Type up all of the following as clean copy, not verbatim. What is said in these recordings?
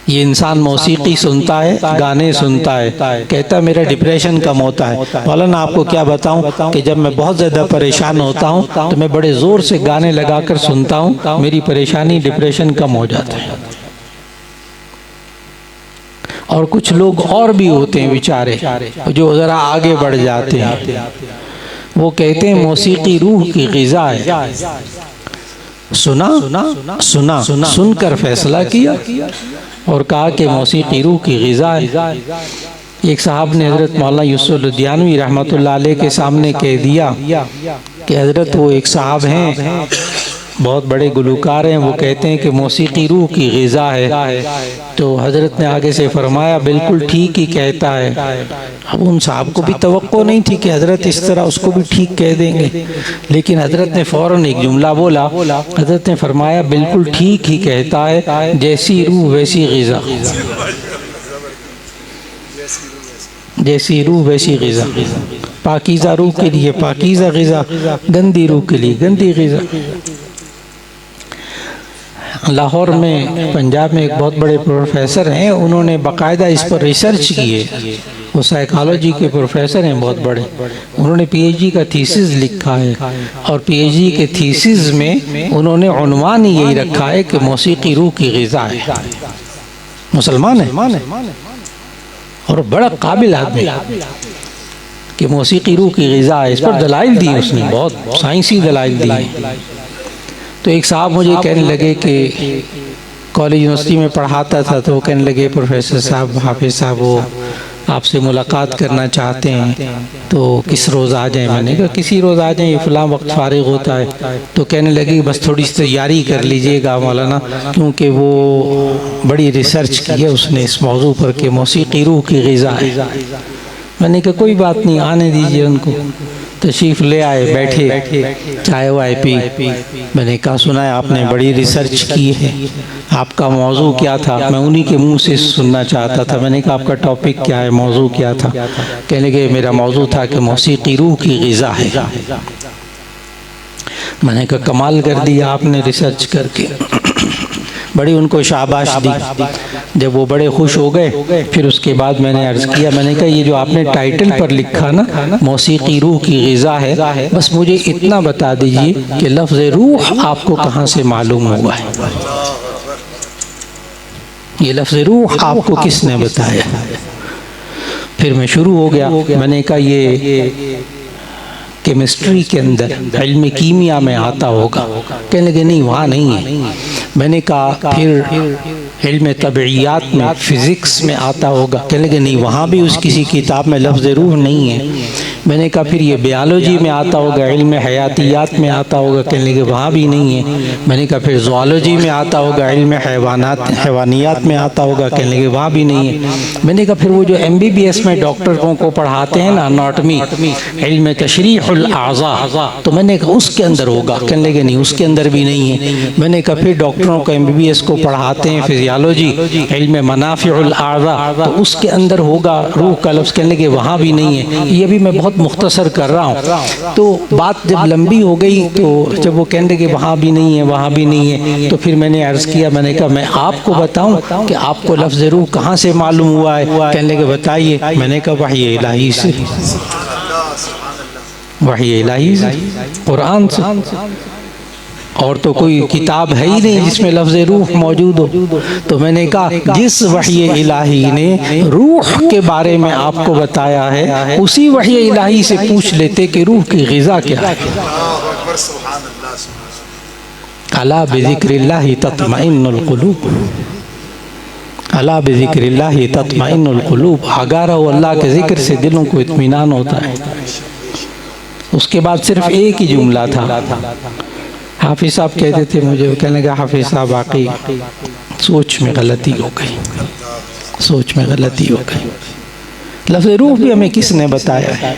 یہ انسان موسیقی سنتا ہے، گانے سنتا ہے، کہتا ہے میرا ڈپریشن کم ہوتا ہے۔ مولانا آپ کو کیا بتاؤں کہ جب میں بہت زیادہ پریشان ہوتا ہوں تو میں بڑے زور سے گانے لگا کر سنتا ہوں، میری پریشانی ڈپریشن کم ہو جاتا ہے۔ اور کچھ لوگ اور بھی ہوتے ہیں بیچارے جو ذرا آگے بڑھ جاتے ہیں، وہ کہتے ہیں موسیقی روح کی غذا ہے۔ سن کر فیصلہ کیا اور کہا کہ موسیقی روح کی غذا ہے۔ ایک صاحب نے حضرت مولانا یوسف لدھیانوی رحمۃ اللہ علیہ کے سامنے کہہ دیا کہ حضرت وہ ایک صاحب ہیں، بہت بڑے گلوکار ہیں، وہ کہتے ہیں کہ موسیقی روح کی غذا ہے۔ تو حضرت نے آگے سے فرمایا بالکل ٹھیک ہی کہتا ہے۔ اب ان صاحب کو بھی توقع نہیں تھی کہ حضرت اس طرح اس کو بھی ٹھیک کہہ دیں گے، لیکن حضرت نے فوراً ایک جملہ بولا۔ حضرت نے فرمایا بالکل ٹھیک ہی کہتا ہے، جیسی روح ویسی غذا، جیسی روح ویسی غذا۔ پاکیزہ روح کے لیے پاکیزہ غذا، گندی روح کے لیے گندی غذا۔ لاہور میں، پنجاب میں ایک بہت بڑے پروفیسر ہیں، انہوں نے باقاعدہ اس پر ریسرچ کی ہے۔ وہ سائیکالوجی کے پروفیسر ہیں بہت بڑے، انہوں نے پی ایچ ڈی کا تھیسس لکھا ہے، اور پی ایچ ڈی کے تھیسس میں انہوں نے عنوان یہی رکھا ہے کہ موسیقی روح کی غذا ہے۔ مسلمان ہے اور بڑا قابل آدمی کہ موسیقی روح کی غذا ہے۔ اس پر دلائل دی اس نے، بہت سائنسی دلائل دی۔ تو ایک صاحب مجھے کہنے لگے کہ کالج یونیورسٹی میں پڑھاتا تھا، تو وہ کہنے لگے پروفیسر صاحب، حافظ صاحب وہ آپ سے ملاقات کرنا چاہتے ہیں، تو کس روز آ جائیں؟ میں نے کہا کسی روز آ جائیں، فلاں وقت فارغ ہوتا ہے۔ تو کہنے لگے بس تھوڑی سی تیاری کر لیجئے گا مولانا، کیونکہ وہ بڑی ریسرچ کی ہے اس نے اس موضوع پر کہ موسیقی روح کی غذا ہے۔ میں نے کہا کوئی بات نہیں، آنے دیجئے ان کو۔ تشریف لے آئے، بیٹھے، چائے وائے پی۔ میں نے کہا سنا ہے آپ نے بڑی ریسرچ کی ہے، آپ کا موضوع کیا تھا؟ میں انہی کے منہ سے سننا چاہتا تھا۔ میں نے کہا آپ کا ٹاپک کیا ہے، موضوع کیا تھا؟ کہنے لگے میرا موضوع تھا کہ موسیقی روح کی غذا ہے۔ میں نے کہا کمال کر دیا آپ نے ریسرچ کر کے، بڑی ان کو شاباش دی۔ جب وہ بڑے خوش ہو گئے، پھر اس کے بعد میں نے عرض کیا، میں نے کہا یہ جو آپ نے ٹائٹل پر لکھا نا موسیقی روح کی غذا ہے، بس مجھے اتنا بتا دیجئے کہ لفظ روح آپ کو کہاں سے معلوم ہوا ہے؟ یہ لفظ روح آپ کو کس نے بتایا؟ پھر میں شروع ہو گیا، میں نے کہا یہ کیمسٹری کے اندر، علم کیمیا میں آتا ہوگا۔ کہنے لگے نہیں وہاں نہیں ہے۔ میں نے کہا پھر علم طبعیات میں، فزکس میں آتا ہوگا۔ کہنے لگے نہیں وہاں بھی اس کسی کتاب میں لفظ روح نہیں ہے۔ میں نے کہا پھر یہ بیالوجی میں آتا ہوگا، علم حیاتیات میں آتا ہوگا۔ کہنے لگے وہاں بھی نہیں ہے۔ میں نے کہا پھر زوالوجی میں آتا ہوگا، علم حیوانیات میں آتا ہوگا۔ کہنے لگے وہاں بھی نہیں ہے۔ میں نے کہا پھر وہ جو ایم بی بی ایس میں ڈاکٹروں کو پڑھاتے ہیں نا اناٹمی، علم تشریح الاعضاء، تو میں نے کہا اس کے اندر ہوگا۔ کہنے لگے نہیں اس کے اندر بھی نہیں ہے۔ میں نے کہا پھر ڈاکٹروں کو ایم بی بی ایس کو پڑھاتے ہیں فزیالوجی، علم منافع الاعضاء، تو اس کے اندر ہوگا روح کا لفظ۔ کہنے لگے وہاں بھی نہیں ہے۔ یہ بھی میں بہت مختصر کر رہا ہوں۔ تو بات جب لمبی ہو گئی تو جب وہ کہنے لگے وہاں بھی نہیں ہے، وہاں بھی نہیں ہے، تو پھر میں نے عرض کیا، میں نے کہا میں آپ کو بتاؤں کہ آپ کو لفظ روح کہاں سے معلوم ہوا ہے؟ کہنے لگے بتائیے۔ میں نے کہا وحی الہی سے، وحی الہی سے، قرآن سے، اور تو کوئی کتاب ہے ہی نہیں جس میں لفظ روح موجود ہو۔ تو میں نے کہا جس وحی الہی نے روح کے بارے میں آپ کو بتایا ہے، اسی وحی الہی سے پوچھ لیتے کہ روح کی غذا کیا ہے۔ الا بذکر اللہ تطمئن القلوب، الا بذکر اللہ تطمئن القلوب، آگاہ رہو اللہ کے ذکر سے دلوں کو اطمینان ہوتا ہے۔ اس کے بعد صرف ایک ہی جملہ تھا۔ حافظ صاحب کہتے تھے مجھے، کہنے لگا حافظ صاحب واقعی سوچ میں غلطی ہو گئی، سوچ میں غلطی ہو گئی۔ لفظ روح بھی ہمیں کس نے بتایا ہے؟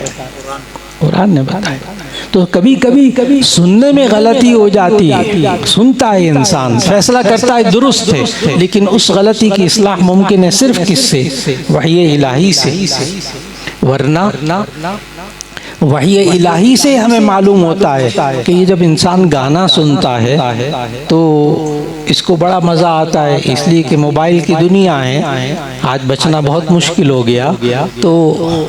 قرآن نے بتایا۔ تو کبھی کبھی سننے میں غلطی ہو جاتی ہے، سنتا ہے انسان، فیصلہ کرتا ہے درست ہے، لیکن اس غلطی کی اصلاح ممکن ہے صرف کس سے؟ وحی الہی سے۔ ورنہ وحی الہی سے ہمیں معلوم ہوتا ہے کہ یہ جب انسان گانا سنتا ہے تو اس کو بڑا مزہ آتا ہے، اس لیے کہ موبائل کی دنیا ہے، آج بچنا بہت مشکل ہو گیا، تو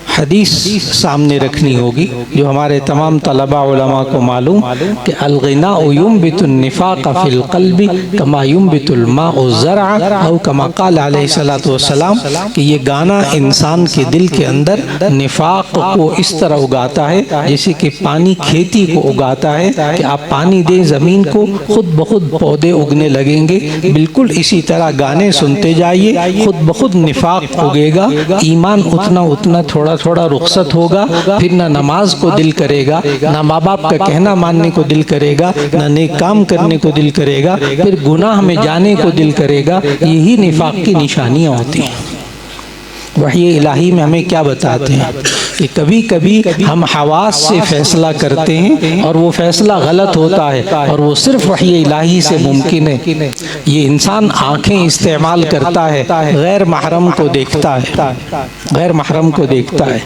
حدیث سامنے رکھنی ہوگی جو ہمارے تمام طلباء علماء کو معلوم کہ الغناء ينبت النفاق في القلب كما ينبت الماء الزرع او كما قال علیہ الصلوۃ والسلام کہ یہ گانا انسان کے دل کے اندر نفاق کو اس طرح اگاتا ہے جیسے کہ پانی کھیتی کو اگاتا ہے کہ آپ پانی دیں زمین کو، خود بخود پودے اگنے لگیں گے، بالکل اسی طرح گانے سنتے جائیے، خود بخود نفاق اگے گا، ایمان اتنا تھوڑا رخصت ہوگا، پھر نہ نماز کو دل کرے گا، نہ ماں باپ کا کہنا ماننے کو دل کرے گا، نہ نیک کام کرنے کو دل کرے گا، پھر گناہ میں جانے کو دل کرے گا۔ یہی نفاق کی نشانیاں ہوتی ہیں۔ وحی الہی میں ہمیں کیا بتاتے ہیں کہ کبھی کبھی ہم حواس سے فیصلہ کرتے ہیں اور وہ فیصلہ غلط ہوتا ہے، اور وہ صرف وحی الہی سے ممکن ہے۔ یہ انسان آنکھیں استعمال کرتا ہے، غیر محرم کو دیکھتا ہے، غیر محرم کو دیکھتا ہے،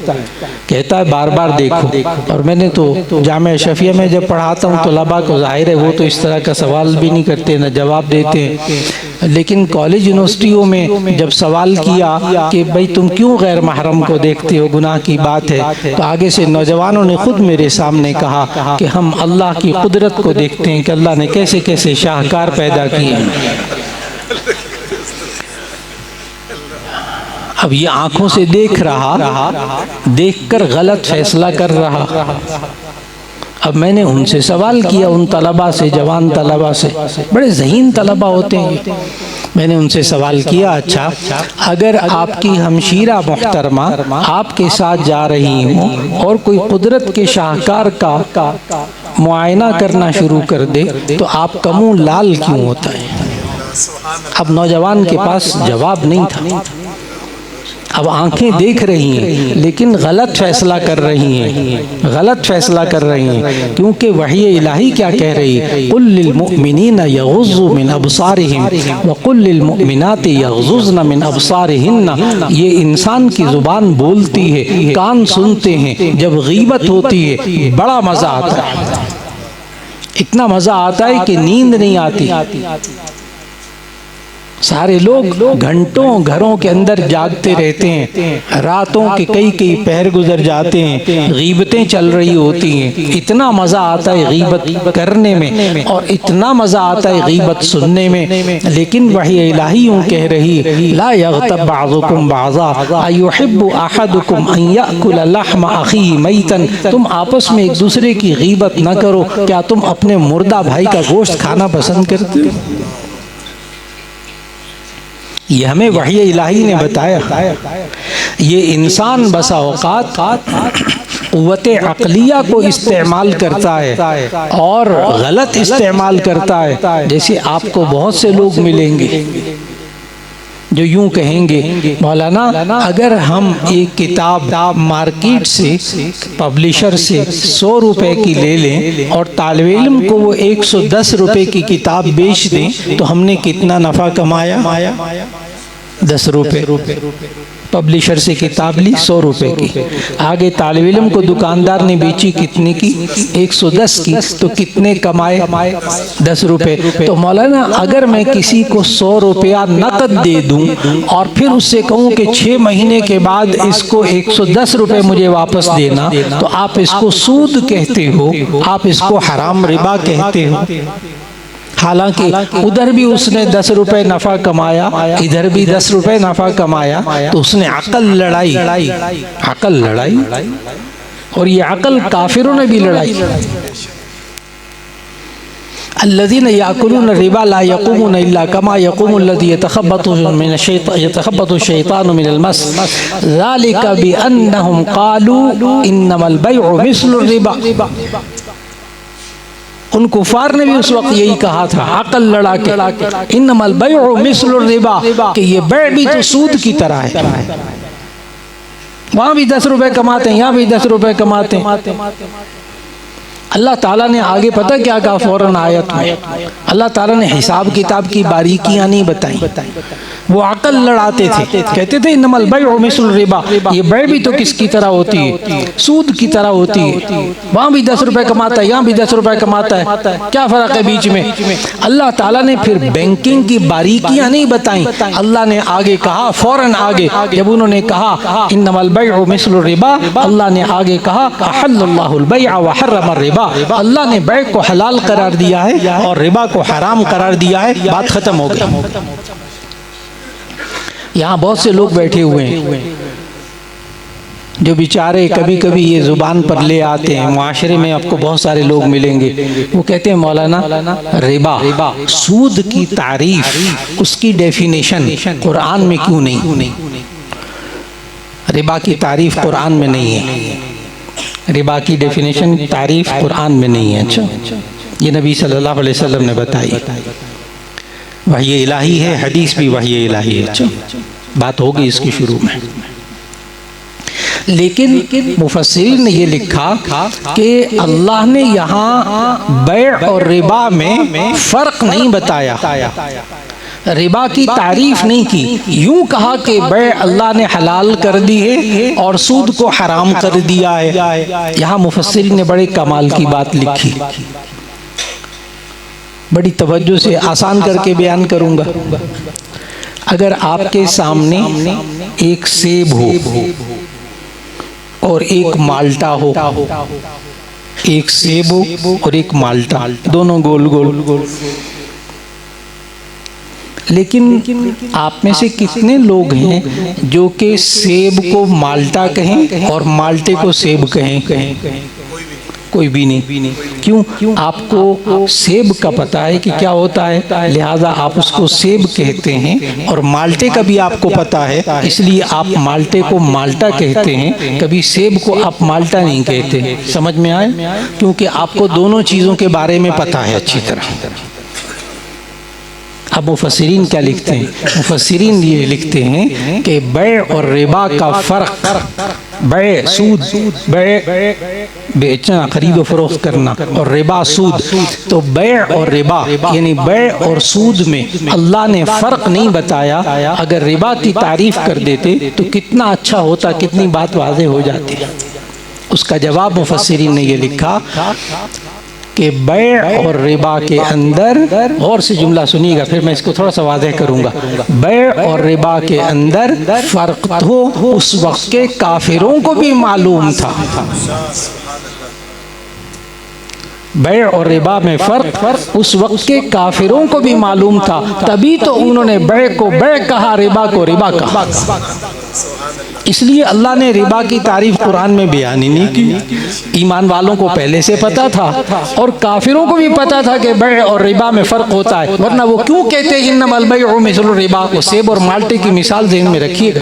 کہتا ہے بار بار دیکھو۔ اور میں نے تو جامعہ اشرفیہ میں جب پڑھاتا ہوں طلباء کو، ظاہر ہے وہ تو اس طرح کا سوال بھی نہیں کرتے نہ جواب دیتے ہیں، لیکن کالج یونیورسٹیوں میں جب سوال کیا کہ بھئی تم کیوں غیر محرم کو دیکھتے ہو، گناہ کی بات ہے، تو آگے سے نوجوانوں نے خود میرے سامنے کہا کہ ہم اللہ کی قدرت کو دیکھتے ہیں کہ اللہ نے کیسے کیسے شاہکار پیدا کیے۔ اب یہ آنکھوں سے دیکھ رہا، دیکھ کر غلط فیصلہ کر رہا۔ اب میں نے ان سے سوال کیا، ان طلباء سے، جوان طلباء سے، بڑے ذہین طلباء ہوتے ہیں، میں نے ان سے سوال کیا اچھا اگر آپ کی ہمشیرہ محترمہ آپ کے ساتھ جا رہی ہوں اور کوئی قدرت کے شاہکار کا معائنہ کرنا شروع کر دے تو آپ کا منہ لال کیوں ہوتا ہے؟ اب نوجوان کے پاس جواب نہیں تھا، اب آنکھیں دیکھ رہی ہیں لیکن غلط فیصلہ کر رہی ہیں، غلط فیصلہ کر رہی ہیں، کیونکہ وحی الہی کیا کہہ رہی ہے؟ قُلْ لِلْمُؤْمِنِينَ يَغُضُّوا مِنْ أَبْصَارِهِمْ وَقُلْ لِلْمُؤْمِنَاتِ يَغْضُضْنَ مِنْ أَبْصَارِهِنَّ۔ یہ انسان کی زبان بولتی ہے، کان سنتے ہیں، جب غیبت ہوتی ہے بڑا مزہ آتا ہے، اتنا مزہ آتا ہے کہ نیند نہیں آتی۔ سارے لوگ گھنٹوں گھروں کے اندر جاگتے رہتے ہیں، راتوں کے کئی پہر گزر جاتے ہیں، غیبتیں چل رہی ہوتی ہیں، اتنا مزہ آتا ہے غیبت کرنے میں اور اتنا مزہ آتا ہے غیبت سننے میں، لیکن وحی الہی یوں کہہ رہی لا یغتب بعضکم بعضا ایحب احدکم ان یأکل لحم اخیہ میتا۔ تم آپس میں ایک دوسرے کی غیبت نہ کرو، کیا تم اپنے مردہ بھائی کا گوشت کھانا پسند کرتے ہو؟ یہ ہمیں وحی الہی نے بتایا۔ یہ انسان بسا اوقات قوت عقلیہ کو استعمال کرتا ہے اور غلط استعمال کرتا ہے۔ جیسے آپ کو بہت سے لوگ ملیں گے جو یوں کہیں گے مولانا اگر ہم ایک کتاب مارکیٹ سے پبلشر سے 100 روپے کی لے لیں اور طالب علم کو وہ 110 روپے کی کتاب بیچ دیں تو ہم نے کتنا نفع کمایا؟ 10 روپے۔ پبلشر سے کتاب لی 100 روپے کی، آگے طالب علم کو دکاندار نے بیچی کتنے کی؟ 110 کی، تو کتنے کمائے؟ 10 روپے۔ تو مولانا اگر میں کسی کو 100 روپیہ نقد دے دوں اور پھر اس سے کہوں کہ 6 مہینے کے بعد اس کو 110 روپے مجھے واپس دینا، تو آپ اس کو سود کہتے ہو، آپ اس کو حرام ربا کہتے ہو، حالانکہ ادھر بھی اس نے 10 روپے نفع کمایا، ادھر بھی 10 روپے نفع کمایا، تو اس نے عقل لڑائی، عقل لڑائی، اور یہ عقل کافروں نے بھی لڑائی۔ الذين يأكلون الربا لا يقومون إلا كما يقوم الذي يتخبط الشيطان من المس ذلك بأنهم قالوا إنما البيع مثل الربا۔ ان کفار نے بھی اس وقت یہی کہا تھا، عقل لڑا کے، انما البیع مثل الربا، کہ یہ بیع بھی تو سود کی طرح ہے، وہاں بھی 10 روپے کماتے ہیں، یہاں بھی 10 روپے کماتے ہیں۔ اللہ تعالیٰ نے آگے پتہ کیا کہا فوراً آیت میں؟ اللہ تعالیٰ نے حساب کتاب کی باریکیاں نہیں بتائیں. وہ عقل لڑاتے تھے، کہتے تھے انما البیع مثل الربا، یہ بیع بھی تو کس کی طرح ہوتی ہے؟ سود کی طرح ہوتی ہے. وہاں بھی 10 روپے کماتا ہے، یہاں بھی 10 روپے کماتا ہے، کیا فرق ہے بیچ میں؟ اللہ تعالیٰ نے پھر بینکنگ کی باریکیاں نہیں بتائیں. اللہ نے آگے کہا فوراً آگے، جب انہوں نے کہا انما البیع مثل الربا، اللہ نے آگے کہا احل اللہ البیع وحرم الربا، اللہ نے بیع کو حلال قرار دیا ہے اور ربا کو حرام قرار دیا ہے. بات ختم ہو گئی. یہاں بہت سے لوگ بیٹھے ہوئے ہیں جو بیچارے کبھی کبھی یہ زبان پر لے آتے ہیں. معاشرے میں آپ کو بہت سارے لوگ ملیں گے، وہ کہتے ہیں مولانا ربا، سود کی تعریف، اس کی ڈیفینیشن قرآن میں کیوں نہیں؟ ربا کی تعریف قرآن میں نہیں ہے، ربا کی ڈیفینیشن تعریف قرآن میں نہیں ہے. اچھا، یہ نبی صلی اللہ علیہ وسلم نے بتائی. وحی الہی ہے، حدیث بھی وحی الہی ہے. اچھا، بات ہوگی اس کی شروع میں. لیکن مفسرین نے یہ لکھا کہ اللہ نے یہاں بیع اور ربا میں فرق نہیں بتایا، ربا کی تعریف نہیں کی. یوں کہا کہ بیع اللہ نے حلال کر دی ہے اور سود کو حرام کر دیا ہے. یہاں مفسرین نے بڑے کمال کی بات لکھی، بڑی توجہ سے آسان کر کے بیان کروں گا. اگر آپ کے سامنے ایک سیب ہو اور ایک مالٹا ہو، ایک سیب ہو اور ایک مالٹا، دونوں گول گول، لیکن آپ میں سے کتنے لوگ ہیں جو کہ سیب کو مالٹا کہیں اور مالٹے کو سیب کہیں؟ کوئی بھی نہیں. کیوں؟ آپ کو سیب کا پتہ ہے کہ کیا ہوتا ہے، لہذا آپ اس کو سیب کہتے ہیں، اور مالٹے کا بھی آپ کو پتہ ہے، اس لیے آپ مالٹے کو مالٹا کہتے ہیں، کبھی سیب کو آپ مالٹا نہیں کہتے. سمجھ میں آئے؟ کیونکہ آپ کو دونوں چیزوں کے بارے میں پتہ ہے اچھی طرح. اب مفسرین کیا لکھتے ہیں؟ مفسرین یہ لکھتے ہیں کہ بیع اور ربا کا فرق، بیع سود، بیع بیچنا، خرید و فروخت کرنا، اور ربا سود. تو بیع اور ربا یعنی بیع اور سود میں اللہ نے فرق نہیں بتایا. اگر ربا کی تعریف کر دیتے تو کتنا اچھا ہوتا، کتنی بات واضح ہو جاتی. اس کا جواب مفسرین نے یہ لکھا کہ بیع اور ربا کے اندر، غور سے جملہ سنیے گا پھر میں اس کو تھوڑا سا واضح کروں گا. بیع اور ربا کے اندر فرق تو اس وقت کے کافروں کو بھی معلوم تھا. بیع اور ربا میں فرق اس وقت کے کافروں کو بھی معلوم تھا، تبھی تو انہوں نے بیع کو بیع کہا، ربا کو ربا کہا. اس لیے اللہ نے ربا کی تعریف قرآن میں بیان ہی نہیں کی. ایمان والوں کو پہلے سے پتا تھا اور کافروں کو بھی پتا تھا کہ بیع اور ربا میں فرق ہوتا ہے، ورنہ وہ کیوں کہتے انما البیع مثل الربا؟ وہ سیب اور مالٹے کی مثال ذہن میں رکھیے گا.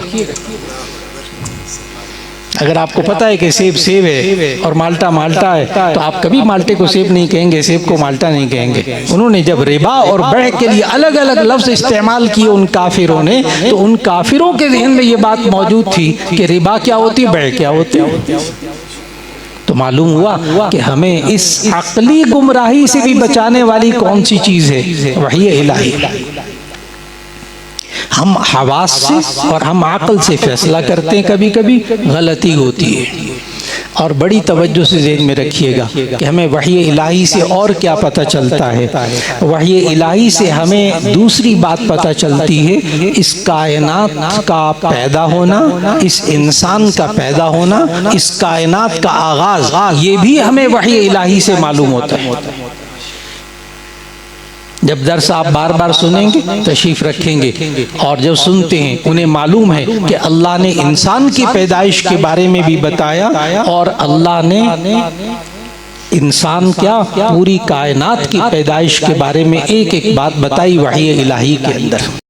اگر آپ کو پتا ہے کہ سیب سیب ہے اور مالٹا مالٹا ہے تو آپ کبھی مالٹے کو سیب نہیں کہیں گے، سیب کو مالٹا نہیں کہیں گے. انہوں نے جب ربا اور بیع کے لیے الگ الگ لفظ استعمال کیے ان کافروں نے، تو ان کافروں کے ذہن میں یہ بات موجود تھی کہ ربا کیا ہوتی، بیع کیا ہوتی. تو معلوم ہوا کہ ہمیں اس عقلی گمراہی سے بھی بچانے والی کون سی چیز ہے؟ وحی الہی. ہم حواس سے اور ہم عقل سے فیصلہ کرتے ہیں، کبھی کبھی غلطی ہوتی ہے. اور بڑی توجہ سے ذہن میں رکھیے گا کہ ہمیں وحی الہی سے اور کیا پتہ چلتا ہے. وحی الہی سے ہمیں دوسری بات پتہ چلتی ہے، اس کائنات کا پیدا ہونا، اس انسان کا پیدا ہونا، اس کائنات کا آغاز، یہ بھی ہمیں وحی الہی سے معلوم ہوتا ہے. جب درس آپ بار بار سنیں گے، تشریف رکھیں گے، اور جب سنتے ہیں انہیں معلوم ہے کہ اللہ نے انسان کی پیدائش کے بارے میں بھی بتایا، اور اللہ نے انسان کیا پوری کائنات کی پیدائش کے بارے میں ایک ایک بات بتائی وحی الہی کے اندر.